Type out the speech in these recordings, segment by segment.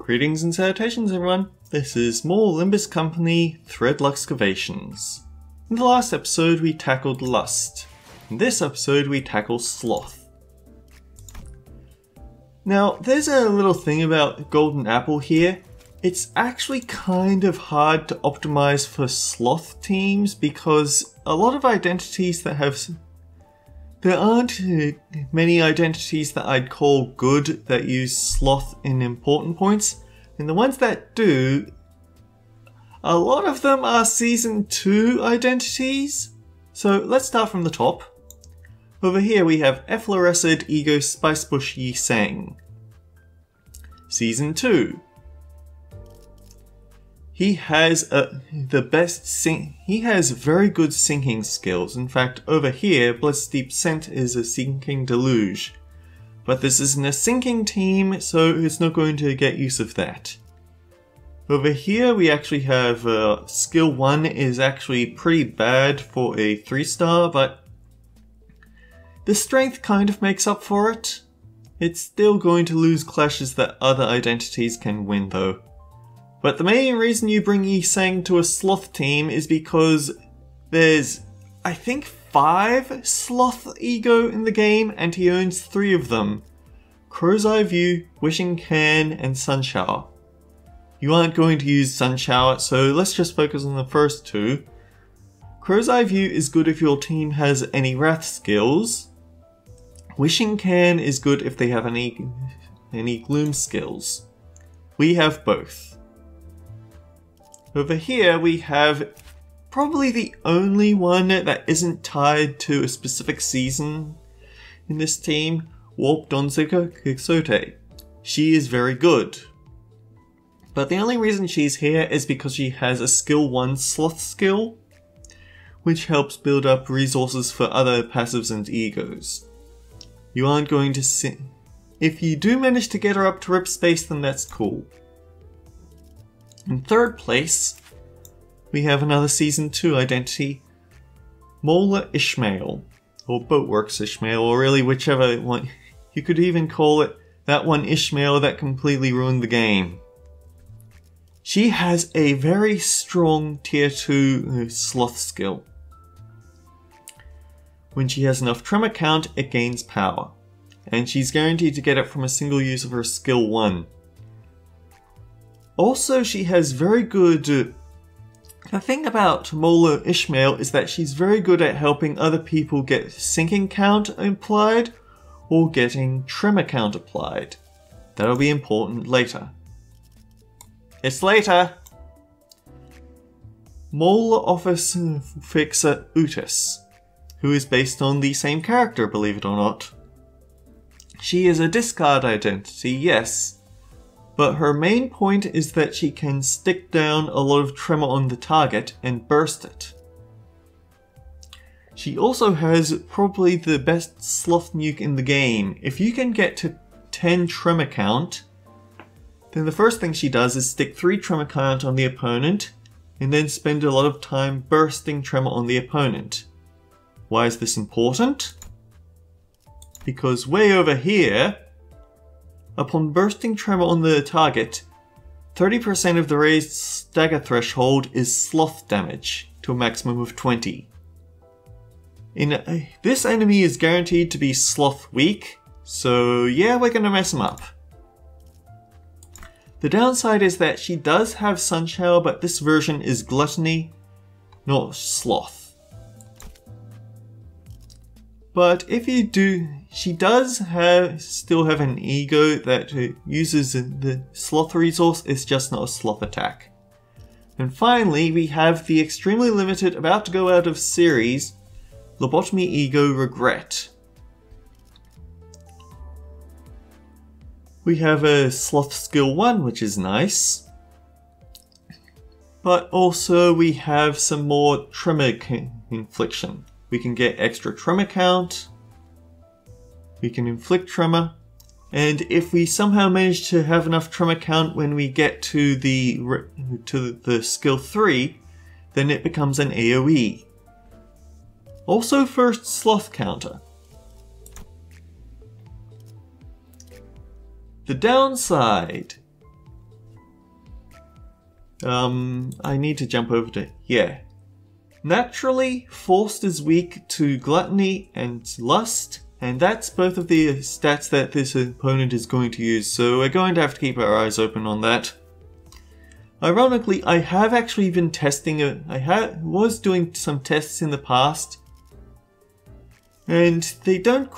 Greetings and salutations everyone, this is more Limbus Company Thread Luxcavations. In the last episode we tackled Lust, in this episode we tackle Sloth. Now there's a little thing about Golden Apple here, it's actually kind of hard to optimize for Sloth teams because a lot of identities that have... There aren't many identities that I'd call good that use Sloth in important points, and the ones that do, a lot of them are Season 2 identities. So let's start from the top. Over here we have Efflorescent Ego Spicebush Yi Sang. Season 2. He has he has very good sinking skills. In fact, over here, Bloodsteep Scent is a sinking deluge. But this isn't a sinking team, so it's not going to get use of that. Over here, we actually have skill 1 is actually pretty bad for a 3-star, but the strength kind of makes up for it. It's still going to lose clashes that other identities can win though. But the main reason you bring Yi Sang to a Sloth team is because there's, I think, 5 Sloth Ego in the game and he owns 3 of them. Crow's Eye View, Wishing Can, and Sunshower. You aren't going to use Sunshower, so let's just focus on the first 2. Crow's Eye View is good if your team has any Wrath skills. Wishing Can is good if they have any Gloom skills. We have both. Over here we have probably the only one that isn't tied to a specific season in this team, Warp Donzika Quixote. She is very good. But the only reason she's here is because she has a skill 1 Sloth skill, which helps build up resources for other passives and egos. You aren't going to see... If you do manage to get her up to Rip Space, then that's cool. In third place, we have another Season 2 identity, Mola Ishmael, or Boatworks Ishmael, or really whichever one. You could even call it that one Ishmael that completely ruined the game. She has a very strong Tier 2 Sloth skill. When she has enough Tremor count, it gains power, and she's guaranteed to get it from a single use of her skill 1. Also, she has very good... The thing about Mola Ishmael is that she's very good at helping other people get sinking count applied or getting tremor count applied. That'll be important later. It's later! Mola Office Fixer Utis, who is based on the same character, believe it or not. She is a discard identity, yes. But her main point is that she can stick down a lot of tremor on the target and burst it. She also has probably the best Sloth nuke in the game. If you can get to 10 tremor count, then the first thing she does is stick 3 tremor count on the opponent and then spend a lot of time bursting tremor on the opponent. Why is this important? Because way over here, upon bursting tremor on the target, 30% of the raised stagger threshold is Sloth damage, to a maximum of 20. This enemy is guaranteed to be Sloth weak, so yeah, we're gonna mess him up. The downside is that she does have Sunshower, but this version is Gluttony, not Sloth. But if you do, she does still have an ego that uses the Sloth resource, it's just not a Sloth attack. And finally, we have the extremely limited, about to go out of series, Lobotomy Ego Regret. We have a Sloth skill 1, which is nice. But also we have some more tremor infliction. We can get extra tremor count, we can inflict tremor, and if we somehow manage to have enough tremor count when we get to the skill 3, then it becomes an AoE. Also first Sloth counter. The downside I need to jump over to here. Naturally, Forced is weak to Gluttony and Lust, and that's both of the stats that this opponent is going to use, so we're going to have to keep our eyes open on that. Ironically, I have actually been testing it. Was doing some tests in the past, and they don't...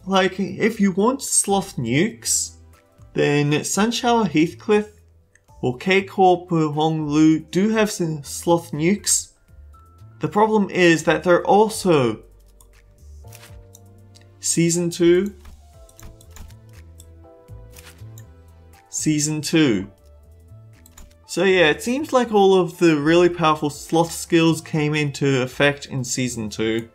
Like, if you want Sloth nukes, then Sunshower Heathcliff or K-Corp Honglu do have some Sloth nukes. The problem is that they're also Season 2, Season 2. So yeah, it seems like all of the really powerful Sloth skills came into effect in Season 2.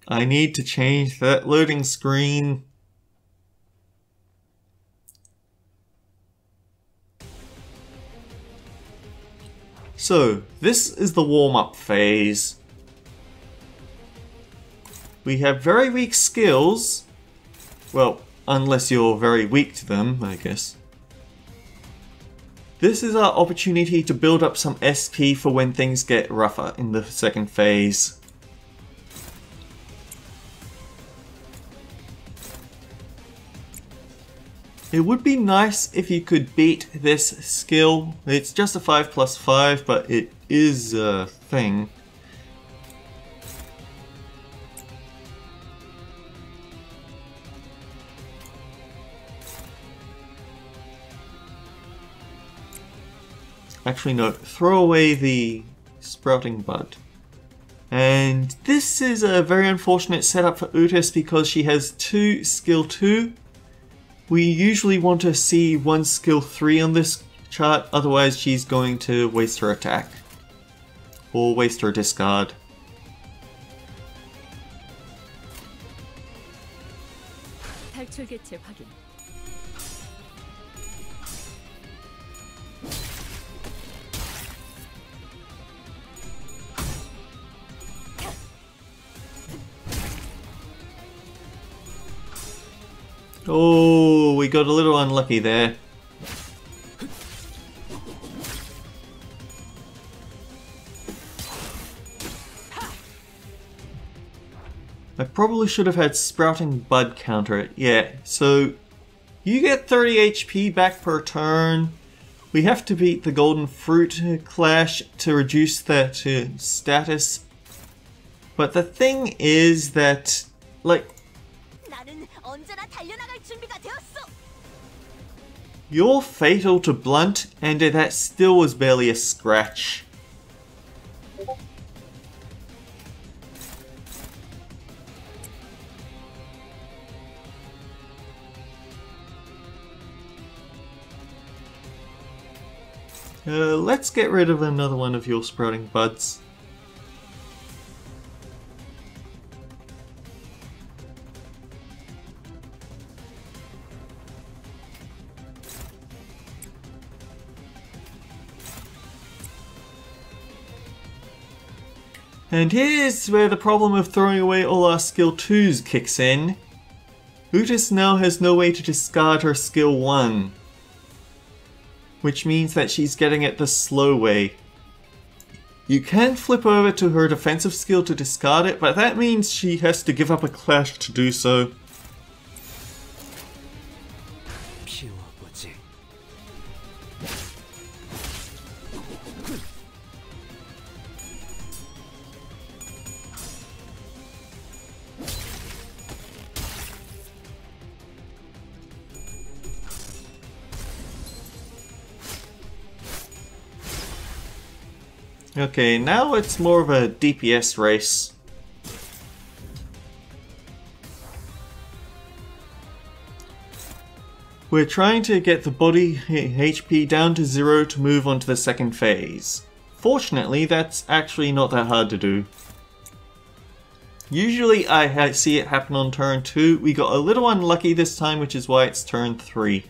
I need to change that loading screen. So, this is the warm-up phase. We have very weak skills. Well, unless you're very weak to them, I guess. This is our opportunity to build up some SP for when things get rougher in the second phase. It would be nice if you could beat this skill. It's just a 5+5, but it is a thing. Actually no, throw away the sprouting bud. And this is a very unfortunate setup for Utis because she has skill 2. We usually want to see one skill 3 on this chart, otherwise she's going to waste her attack. Or waste her discard. Oh, we got a little unlucky there. I probably should have had Sprouting Bud counter it. Yeah, so you get 30 HP back per turn. We have to beat the Golden Fruit Clash to reduce that status. But the thing is that, like, you're fatal to Blunt, and that still was barely a scratch. Let's get rid of another one of your Sprouting Buds. And here's where the problem of throwing away all our skill 2s kicks in. Utis now has no way to discard her skill 1. Which means that she's getting it the slow way. You can flip over to her defensive skill to discard it, but that means she has to give up a clash to do so. Okay, now it's more of a DPS race. We're trying to get the body HP down to 0 to move on to the second phase. Fortunately, that's actually not that hard to do. Usually I see it happen on turn 2. We got a little unlucky this time, which is why it's turn 3.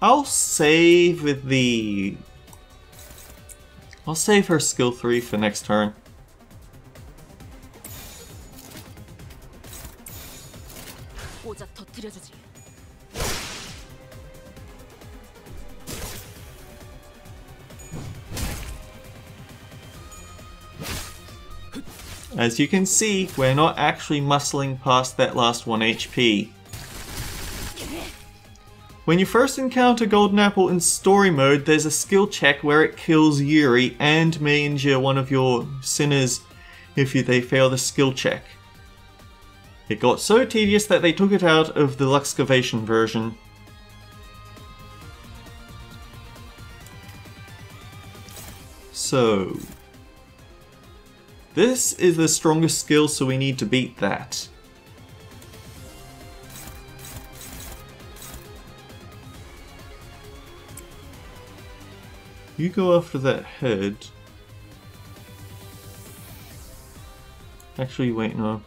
I'll save with the... I'll save her skill 3 for next turn. 고작 터뜨려주지. As you can see, we're not actually muscling past that last 1 HP. When you first encounter Golden Apple in story mode, there's a skill check where it kills Yuri and may injure one of your sinners if they fail the skill check. It got so tedious that they took it out of the Luxcavation version. So, this is the strongest skill, so we need to beat that. You go after that head. Actually, wait, no.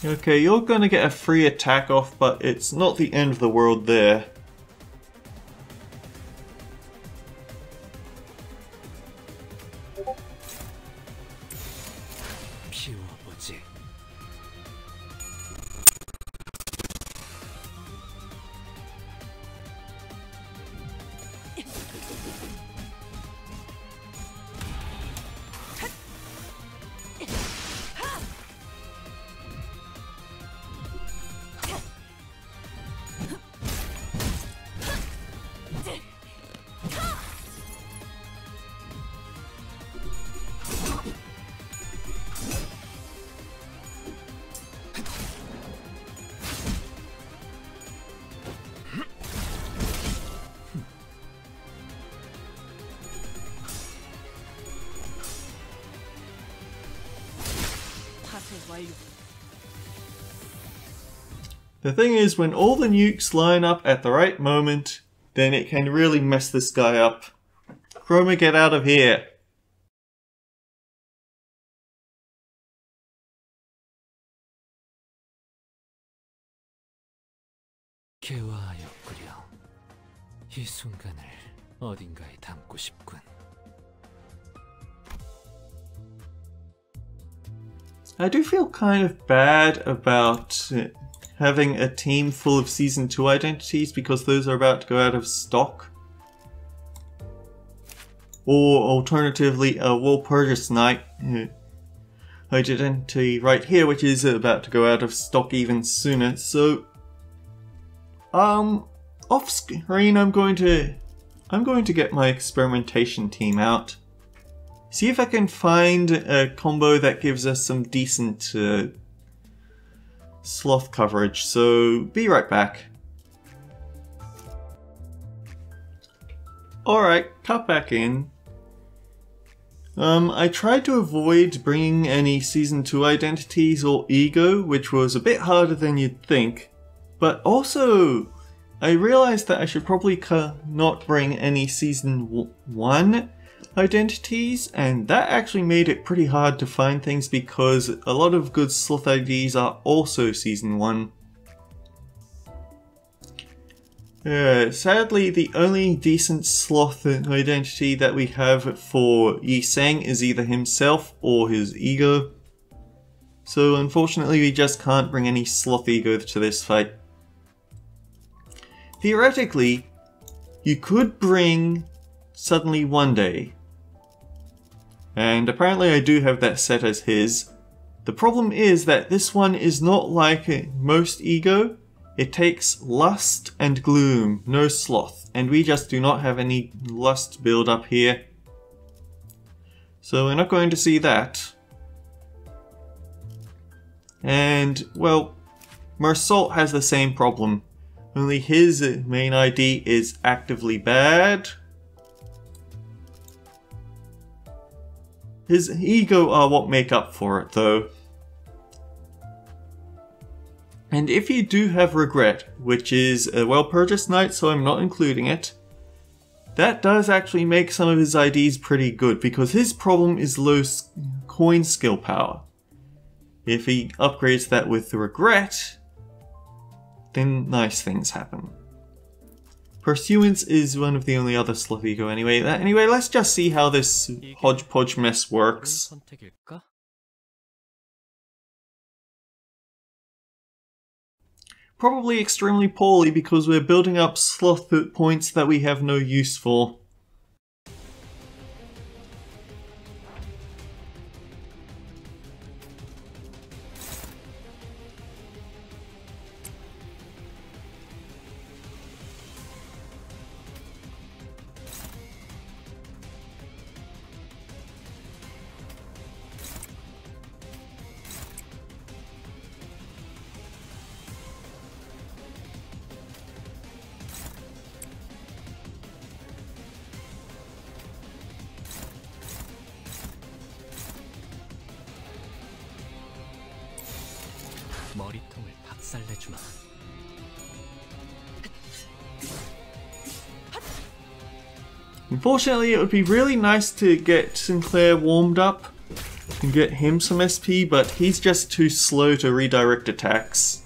Okay, you're gonna get a free attack off, but it's not the end of the world there. The thing is, when all the nukes line up at the right moment, then it can really mess this guy up. Chroma, get out of here! 개화였구려. 이 순간을 어딘가에 담고 싶군. I do feel kind of bad about having a team full of Season 2 identities because those are about to go out of stock. Or alternatively, a Walpurgis Knight identity right here, which is about to go out of stock even sooner. So, off screen, I'm going to get my experimentation team out. See if I can find a combo that gives us some decent sloth coverage, so be right back. Alright, cut back in. I tried to avoid bringing any Season 2 identities or ego, which was a bit harder than you'd think, but also I realized that I should probably not bring any Season 1 identities, and that actually made it pretty hard to find things because a lot of good Sloth IDs are also Season 1. Sadly, the only decent Sloth identity that we have for Yi Seng is either himself or his ego. So unfortunately we just can't bring any Sloth ego to this fight. Theoretically, you could bring Suddenly One Day. And apparently I do have that set as his. The problem is that this one is not like most ego. It takes lust and gloom, no sloth, and we just do not have any lust build up here. So we're not going to see that. And, well, Mersault has the same problem, only his main ID is actively bad. His ego are what make up for it, though. And if you do have regret, which is a well-purchased knight, so I'm not including it, that does actually make some of his IDs pretty good, because his problem is low coin skill power. If he upgrades that with regret, then nice things happen. Pursuance is one of the only other Sloth Ego anyway. Anyway, let's just see how this hodgepodge mess works. Probably extremely poorly, because we're building up sloth points that we have no use for. 머리통을 박살내주마. Unfortunately, it would be really nice to get Sinclair warmed up and get him some SP, but he's just too slow to redirect attacks.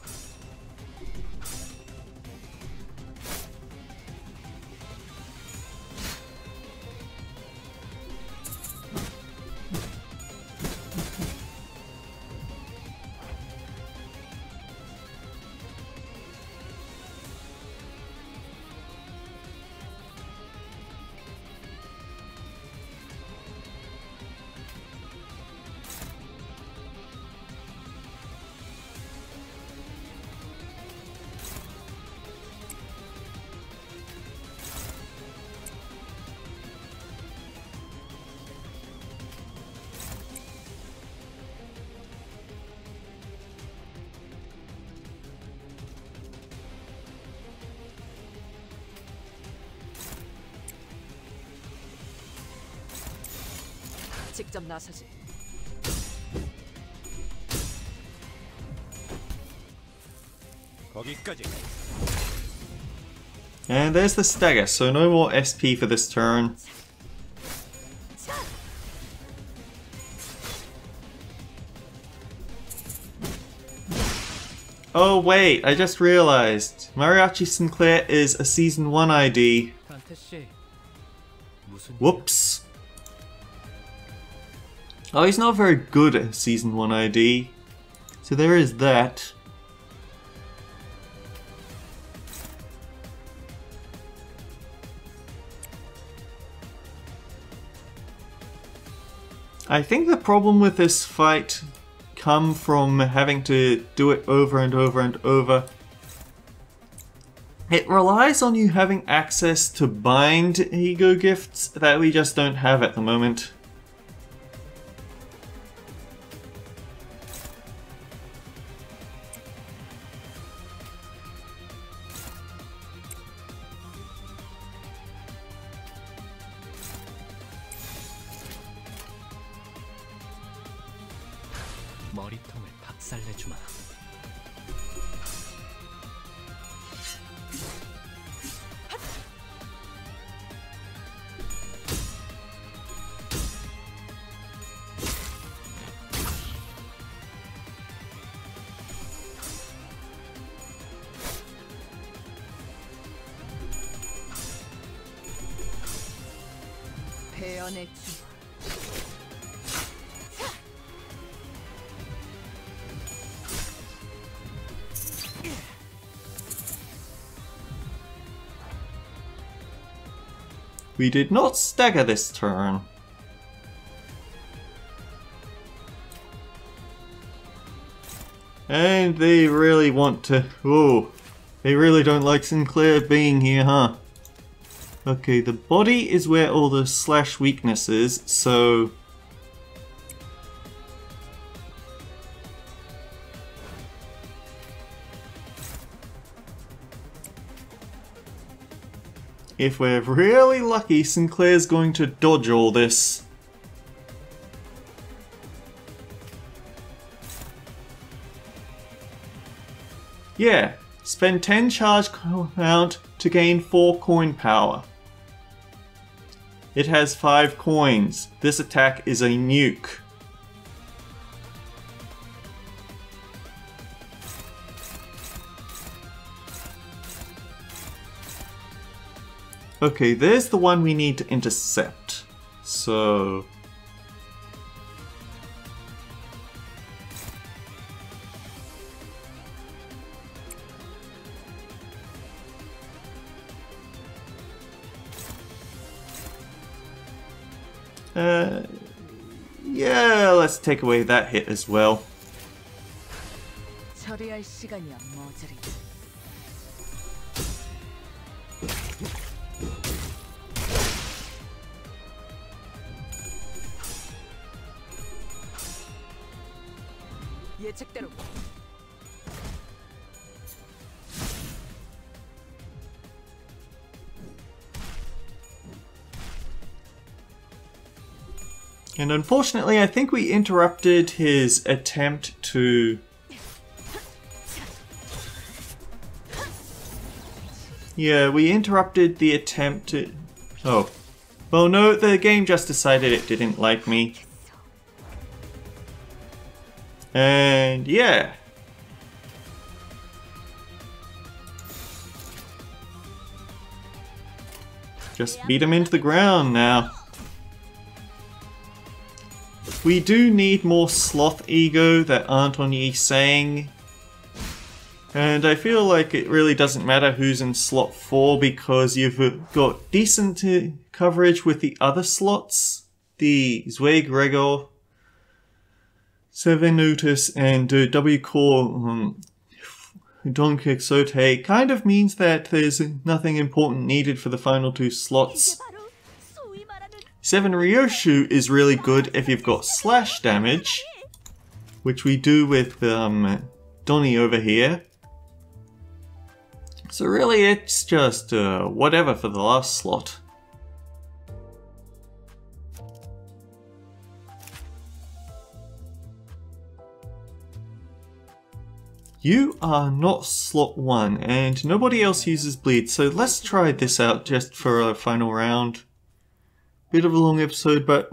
직접 나서지. 거기까지. And there's the stagger, so no more SP for this turn. Oh wait, I just realized. Mariachi Sinclair is a Season 1 ID. Whoops. Oh, he's not very good at Season 1 ID. So there is that. I think the problem with this fight comes from having to do it over and over and over. It relies on you having access to bind ego gifts that we just don't have at the moment. 머리통을 박살내주마. 배연의 기. We did not stagger this turn. And they really want to... Oh, they really don't like Sinclair being here, huh? Okay, the body is where all the slash weakness is, so... if we're really lucky, Sinclair's going to dodge all this. Yeah, spend 10 charge count to gain 4 coin power. It has 5 coins. This attack is a nuke. Okay, there's the one we need to intercept. So... yeah, let's take away that hit as well. 처리할 시간이야, 머저리. 예측대로. And unfortunately, I think we interrupted his attempt to... Yeah, we interrupted the attempt to... Oh. Well, no, the game just decided it didn't like me. And yeah. Just beat him into the ground now. We do need more sloth ego that aren't on Yi Sang. And I feel like it really doesn't matter who's in slot 4 because you've got decent coverage with the other slots. The Zwei Gregor, Sevenutus, and W Core Don Quixote kind of means that there's nothing important needed for the final 2 slots. 7 Ryoshu is really good if you've got slash damage, which we do with Donnie over here. So really it's just whatever for the last slot. You are not slot 1 and nobody else uses bleed, so let's try this out just for a final round. Bit of a long episode, but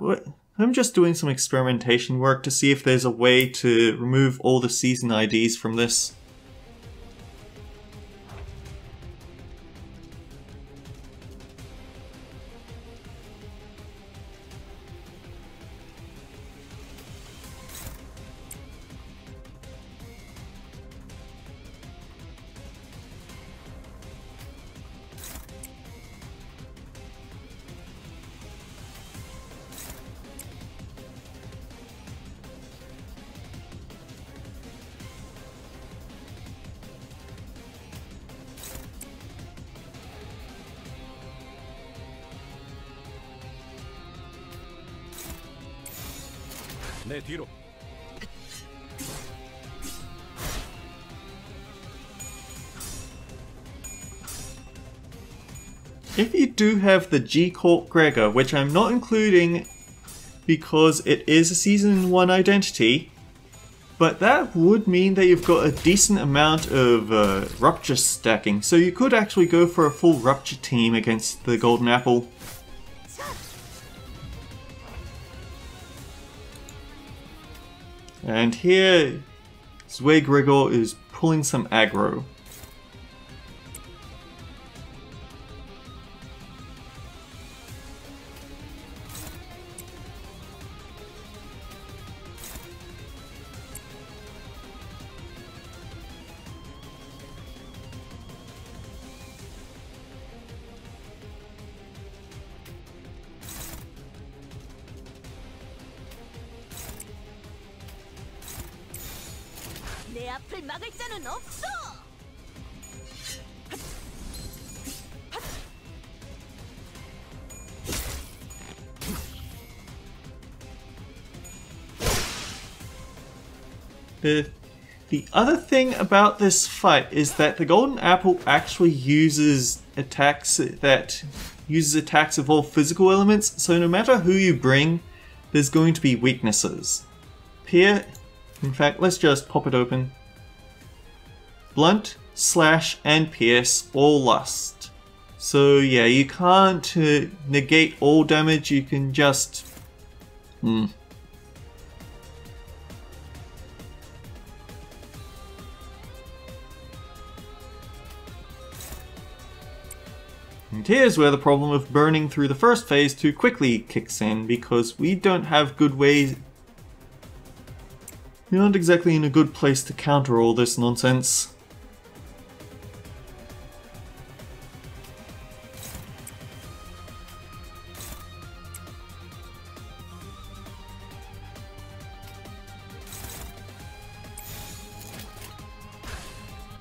I'm just doing some experimentation work to see if there's a way to remove all the season IDs from this. 내 뒤로. If you do have the G-Corp Gregor, which I'm not including because it is a Season 1 identity, but that would mean that you've got a decent amount of Rupture stacking, so you could actually go for a full Rupture team against the Golden Apple. And here, Zwei Gregor is pulling some aggro. 내 앞을 막을 자는 없어. The other thing about this fight is that the Golden Apple actually uses attacks of all physical elements, so no matter who you bring, there's going to be weaknesses. Here, in fact, let's just pop it open. Blunt, Slash, and Pierce all lust. So yeah, you can't negate all damage, you can just... And here's where the problem of burning through the first phase too quickly kicks in, because we don't have good ways... We're not exactly in a good place to counter all this nonsense.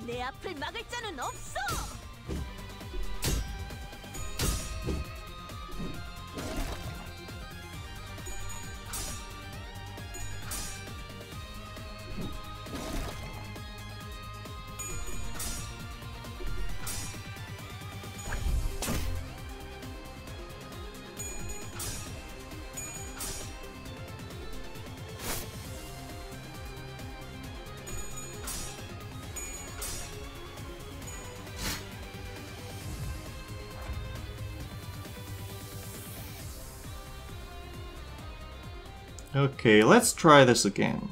내 앞을 막을 자는 없어. Okay, let's try this again.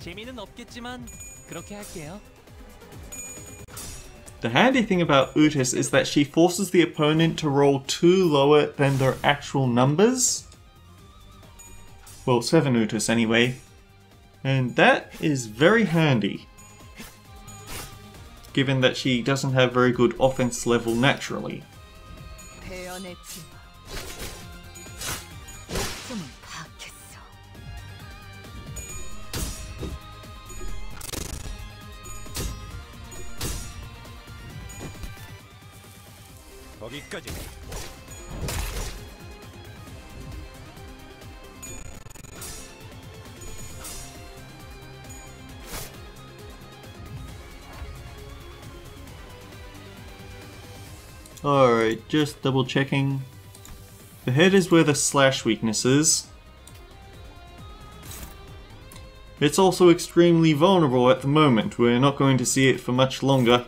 재미는 없겠지만 그렇게 할게요. The handy thing about Utis is that she forces the opponent to roll 2 lower than their actual numbers. Well, 7 Utis anyway. And that is very handy, given that she doesn't have very good offense level naturally. 베어냈지 마. 목숨을 받겠어. 거기까지. Alright, just double checking. The head is where the slash weakness is. It's also extremely vulnerable at the moment. We're not going to see it for much longer.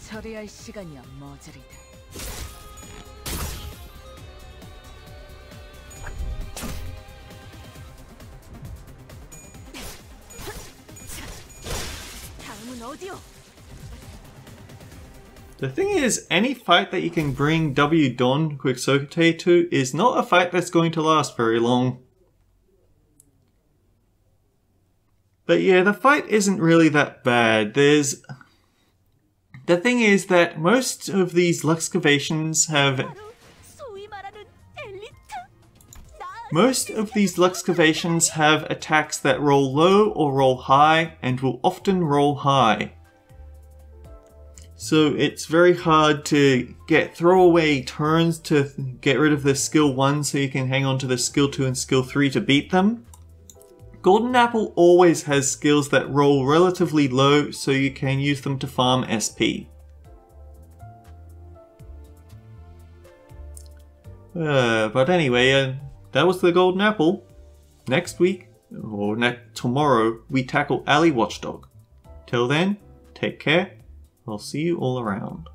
처리할 시간이야, 머저리들. 다음은 어디요? The thing is, any fight that you can bring W Don Quick Circuit to is not a fight that's going to last very long. But yeah, the fight isn't really that bad. The thing is that most of these Luxcavations have... 소위 말하는 엘리트? Most of these Luxcavations have attacks that roll low or roll high, and will often roll high. So it's very hard to get throwaway turns to get rid of the skill 1 so you can hang on to the skill 2 and skill 3 to beat them. Golden Apple always has skills that roll relatively low so you can use them to farm SP. But anyway, that was the Golden Apple. Next week, or tomorrow, we tackle Alley Watchdog. Till then, take care. I'll see you all around.